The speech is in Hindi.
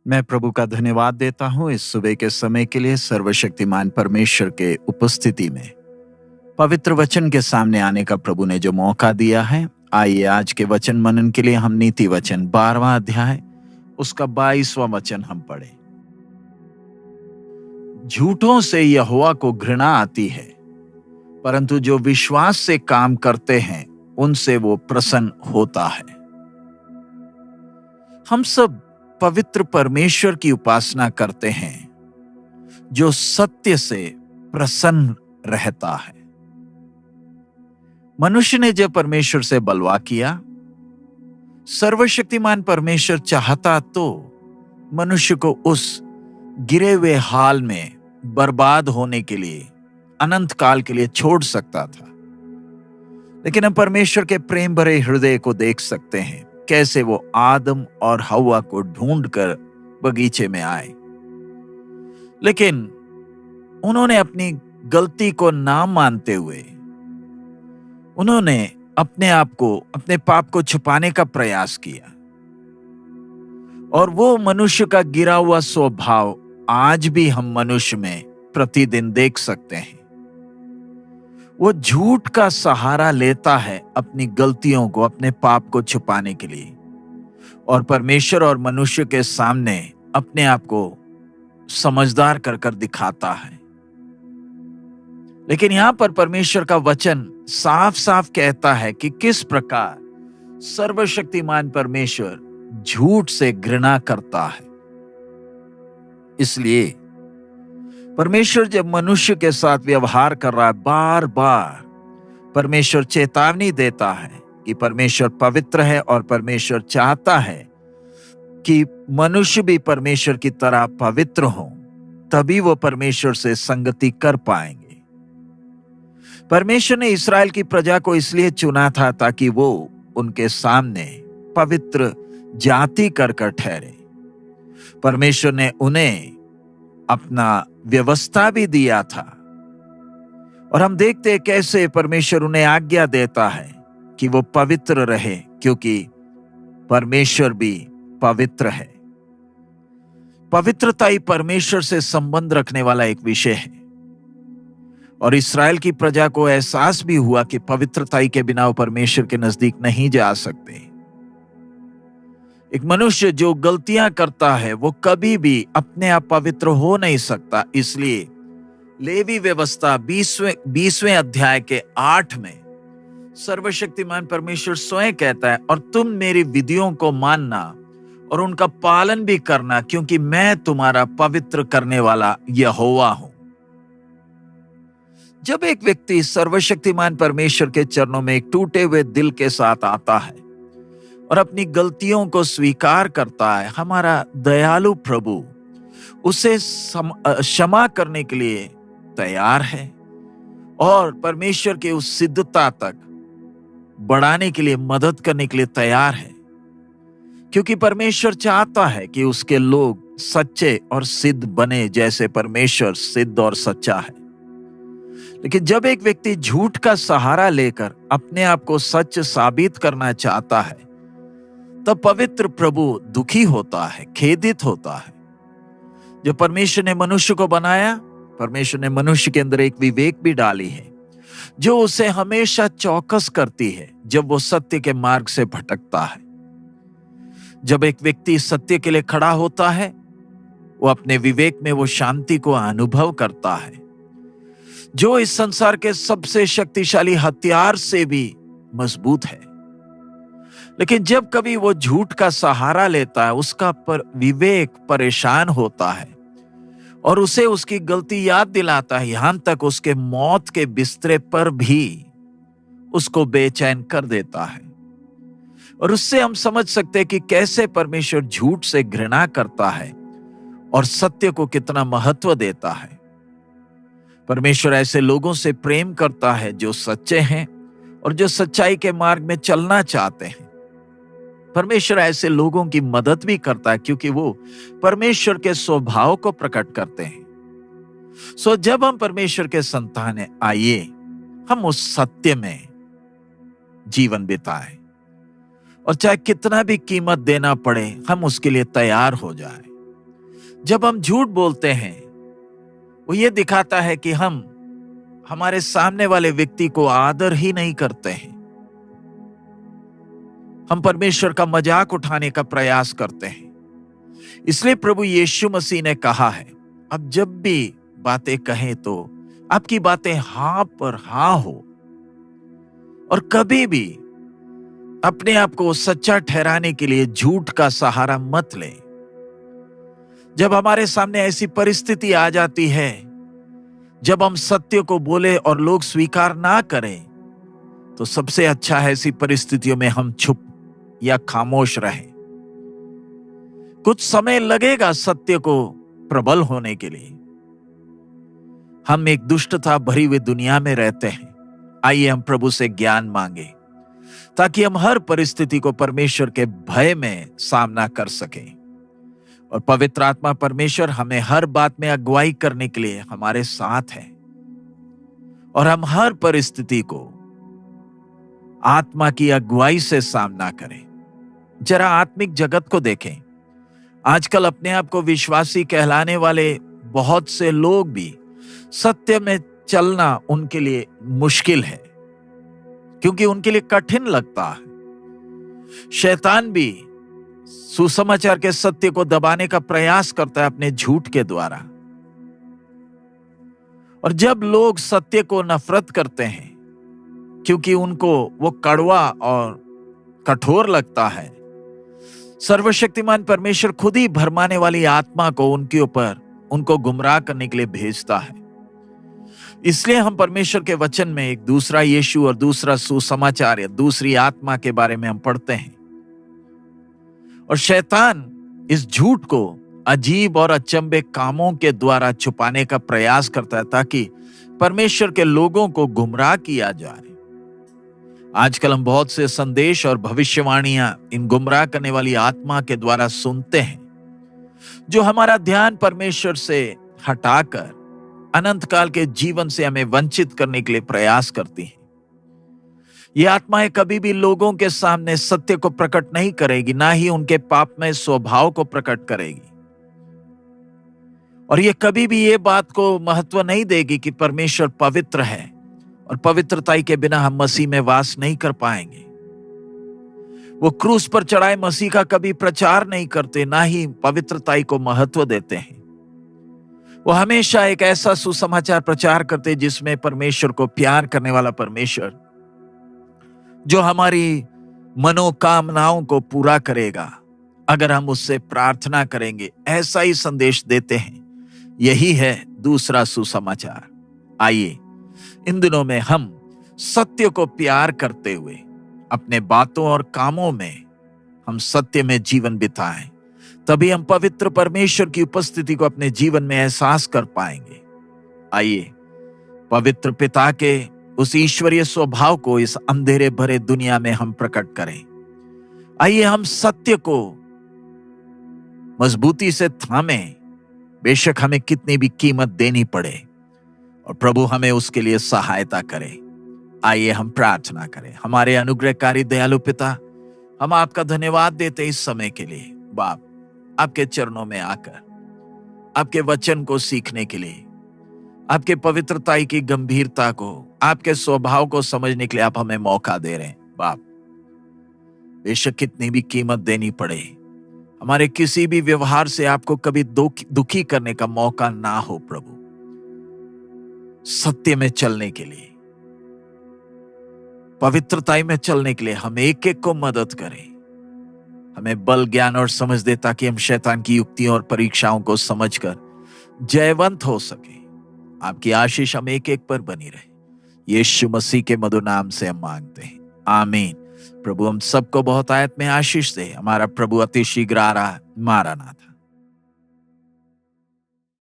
मैं प्रभु का धन्यवाद देता हूँ इस सुबह के समय के लिए सर्वशक्तिमान परमेश्वर के उपस्थिति में पवित्र वचन के सामने आने का प्रभु ने जो मौका दिया है। आइए आज के वचन मनन के लिए हम नीति वचन 12वां अध्याय उसका 22वां वचन हम पढ़े। झूठों से यहोवा को घृणा आती है, परंतु जो विश्वास से काम करते हैं उनसे वो प्रसन्न होता है। हम सब पवित्र परमेश्वर की उपासना करते हैं जो सत्य से प्रसन्न रहता है। मनुष्य ने जब परमेश्वर से बलवा किया, सर्वशक्तिमान परमेश्वर चाहता तो मनुष्य को उस गिरे हुए हाल में बर्बाद होने के लिए अनंत काल के लिए छोड़ सकता था, लेकिन हम परमेश्वर के प्रेम भरे हृदय को देख सकते हैं कैसे वो आदम और हव्वा को ढूंढकर बगीचे में आए, लेकिन उन्होंने अपनी गलती को ना मानते हुए उन्होंने अपने आप को, अपने पाप को छुपाने का प्रयास किया। और वो मनुष्य का गिरा हुआ स्वभाव आज भी हम मनुष्य में प्रतिदिन देख सकते हैं। वो झूठ का सहारा लेता है अपनी गलतियों को, अपने पाप को छुपाने के लिए, और परमेश्वर और मनुष्य के सामने अपने आप को समझदार कर कर दिखाता है। लेकिन यहां पर परमेश्वर का वचन साफ साफ कहता है कि किस प्रकार सर्वशक्तिमान परमेश्वर झूठ से घृणा करता है। इसलिए परमेश्वर जब मनुष्य के साथ व्यवहार कर रहा है, बार बार परमेश्वर चेतावनी देता है कि परमेश्वर पवित्र है और परमेश्वर चाहता है कि मनुष्य भी परमेश्वर की तरह पवित्र हो, तभी वो परमेश्वर से संगति कर पाएंगे। परमेश्वर ने इस्राएल की प्रजा को इसलिए चुना था ताकि वो उनके सामने पवित्र जाति कर कर ठहरे। परमेश्वर ने उन्हें अपना व्यवस्था भी दिया था, और हम देखते हैं कैसे परमेश्वर उन्हें आज्ञा देता है कि वो पवित्र रहे, क्योंकि परमेश्वर भी पवित्र है। पवित्रता ही परमेश्वर से संबंध रखने वाला एक विषय है, और इस्राएल की प्रजा को एहसास भी हुआ कि पवित्रता के बिना वो परमेश्वर के नजदीक नहीं जा सकते। एक मनुष्य जो गलतियां करता है वो कभी भी अपने आप पवित्र हो नहीं सकता। इसलिए लेवी व्यवस्था 20वें अध्याय के 8 में सर्वशक्तिमान परमेश्वर स्वयं कहता है, और तुम मेरी विधियों को मानना और उनका पालन भी करना, क्योंकि मैं तुम्हारा पवित्र करने वाला यहोवा हूं। जब एक व्यक्ति सर्वशक्तिमान परमेश्वर के चरणों में एक टूटे हुए दिल के साथ आता है और अपनी गलतियों को स्वीकार करता है, हमारा दयालु प्रभु उसे क्षमा करने के लिए तैयार है और परमेश्वर के उस सिद्धता तक बढ़ाने के लिए, मदद करने के लिए तैयार है, क्योंकि परमेश्वर चाहता है कि उसके लोग सच्चे और सिद्ध बने जैसे परमेश्वर सिद्ध और सच्चा है। लेकिन जब एक व्यक्ति झूठ का सहारा लेकर अपने आप को सच साबित करना चाहता है, तब पवित्र प्रभु दुखी होता है, खेदित होता है। जब परमेश्वर ने मनुष्य को बनाया, परमेश्वर ने मनुष्य के अंदर एक विवेक भी डाली है जो उसे हमेशा चौकस करती है जब वो सत्य के मार्ग से भटकता है। जब एक व्यक्ति सत्य के लिए खड़ा होता है, वो अपने विवेक में वो शांति को अनुभव करता है जो इस संसार के सबसे शक्तिशाली हथियार से भी मजबूत है। लेकिन जब कभी वो झूठ का सहारा लेता है, उसका विवेक परेशान होता है और उसे उसकी गलती याद दिलाता है, यहां तक उसके मौत के बिस्तरे पर भी उसको बेचैन कर देता है। और उससे हम समझ सकते हैं कि कैसे परमेश्वर झूठ से घृणा करता है और सत्य को कितना महत्व देता है। परमेश्वर ऐसे लोगों से प्रेम करता है जो सच्चे हैं और जो सच्चाई के मार्ग में चलना चाहते हैं। परमेश्वर ऐसे लोगों की मदद भी करता है क्योंकि वो परमेश्वर के स्वभाव को प्रकट करते हैं। जब हम परमेश्वर के संतान हैं, आइए हम उस सत्य में जीवन बिताएं, और चाहे कितना भी कीमत देना पड़े हम उसके लिए तैयार हो जाएं। जब हम झूठ बोलते हैं, वो ये दिखाता है कि हम हमारे सामने वाले व्यक्ति को आदर ही नहीं करते हैं। हम परमेश्वर का मजाक उठाने का प्रयास करते हैं। इसलिए प्रभु यीशु मसीह ने कहा है, अब जब भी बातें कहें तो आपकी बातें हां पर हां हो, और कभी भी अपने आप को सच्चा ठहराने के लिए झूठ का सहारा मत लें। जब हमारे सामने ऐसी परिस्थिति आ जाती है, जब हम सत्य को बोले और लोग स्वीकार ना करें, तो सबसे अच्छा है ऐसी परिस्थितियों में हम चुप या खामोश रहें। कुछ समय लगेगा सत्य को प्रबल होने के लिए। हम एक दुष्टता भरी हुई दुनिया में रहते हैं। आइए हम प्रभु से ज्ञान मांगे ताकि हम हर परिस्थिति को परमेश्वर के भय में सामना कर सकें, और पवित्र आत्मा परमेश्वर हमें हर बात में अगुवाई करने के लिए हमारे साथ है, और हम हर परिस्थिति को आत्मा की अगुवाई से सामना करें। जरा आत्मिक जगत को देखें। आजकल अपने आप को विश्वासी कहलाने वाले बहुत से लोग भी सत्य में चलना उनके लिए मुश्किल है, क्योंकि उनके लिए कठिन लगता है। शैतान भी सुसमाचार के सत्य को दबाने का प्रयास करता है अपने झूठ के द्वारा। और जब लोग सत्य को नफरत करते हैं क्योंकि उनको वो कड़वा और कठोर लगता है, सर्वशक्तिमान परमेश्वर खुद ही भरमाने वाली आत्मा को उनके ऊपर उनको गुमराह करने के लिए भेजता है। इसलिए हम परमेश्वर के वचन में एक दूसरा यीशु और दूसरा सुसमाचार या दूसरी आत्मा के बारे में हम पढ़ते हैं, और शैतान इस झूठ को अजीब और अचंभे कामों के द्वारा छुपाने का प्रयास करता है ताकि परमेश्वर के लोगों को गुमराह किया जाए। आजकल हम बहुत से संदेश और भविष्यवाणियां इन गुमराह करने वाली आत्मा के द्वारा सुनते हैं, जो हमारा ध्यान परमेश्वर से हटाकर अनंत काल के जीवन से हमें वंचित करने के लिए प्रयास करती हैं। ये आत्माएं कभी भी लोगों के सामने सत्य को प्रकट नहीं करेगी, ना ही उनके पापमय स्वभाव को प्रकट करेगी, और ये कभी भी ये बात को महत्व नहीं देगी कि परमेश्वर पवित्र है और पवित्रताई के बिना हम मसीह में वास नहीं कर पाएंगे। वो क्रूस पर चढ़ाए मसीह का कभी प्रचार नहीं करते, ना ही पवित्रताई को महत्व देते हैं। वो हमेशा एक ऐसा सुसमाचार प्रचार करते जिसमें परमेश्वर को प्यार करने वाला परमेश्वर, जो हमारी मनोकामनाओं को पूरा करेगा अगर हम उससे प्रार्थना करेंगे, ऐसा ही संदेश देते हैं। यही है दूसरा सुसमाचार। आइए इन दिनों में हम सत्य को प्यार करते हुए अपने बातों और कामों में हम सत्य में जीवन बिताएं, तभी हम पवित्र परमेश्वर की उपस्थिति को अपने जीवन में एहसास कर पाएंगे। आइए पवित्र पिता के उस ईश्वरीय स्वभाव को इस अंधेरे भरे दुनिया में हम प्रकट करें। आइए हम सत्य को मजबूती से थामें, बेशक हमें कितनी भी कीमत देनी पड़े, और प्रभु हमें उसके लिए सहायता करे। आइए हम प्रार्थना करें। हमारे अनुग्रहकारी दयालु पिता, हम आपका धन्यवाद देते इस समय के लिए। बाप, आपके चरणों में आकर आपके वचन को सीखने के लिए, आपके पवित्रताई की गंभीरता को, आपके स्वभाव को समझने के लिए आप हमें मौका दे रहे हैं। बाप, बेशक कितनी भी कीमत देनी पड़े, हमारे किसी भी व्यवहार से आपको कभी दुखी करने का मौका ना हो। प्रभु, सत्य में चलने के लिए, पवित्रताई में चलने के लिए हम एक एक को मदद करें। हमें बल, ज्ञान और समझ दे ताकि हम शैतान की युक्तियों और परीक्षाओं को समझकर जयवंत हो सके। आपकी आशीष हम एक एक पर बनी रहे। यीशु मसीह के मधुर नाम से हम मांगते हैं, आमीन। प्रभु हम सबको बहुत आयत में आशीष दे। हमारा प्रभु अति शीघ्र आ रहा है। मारा ना था।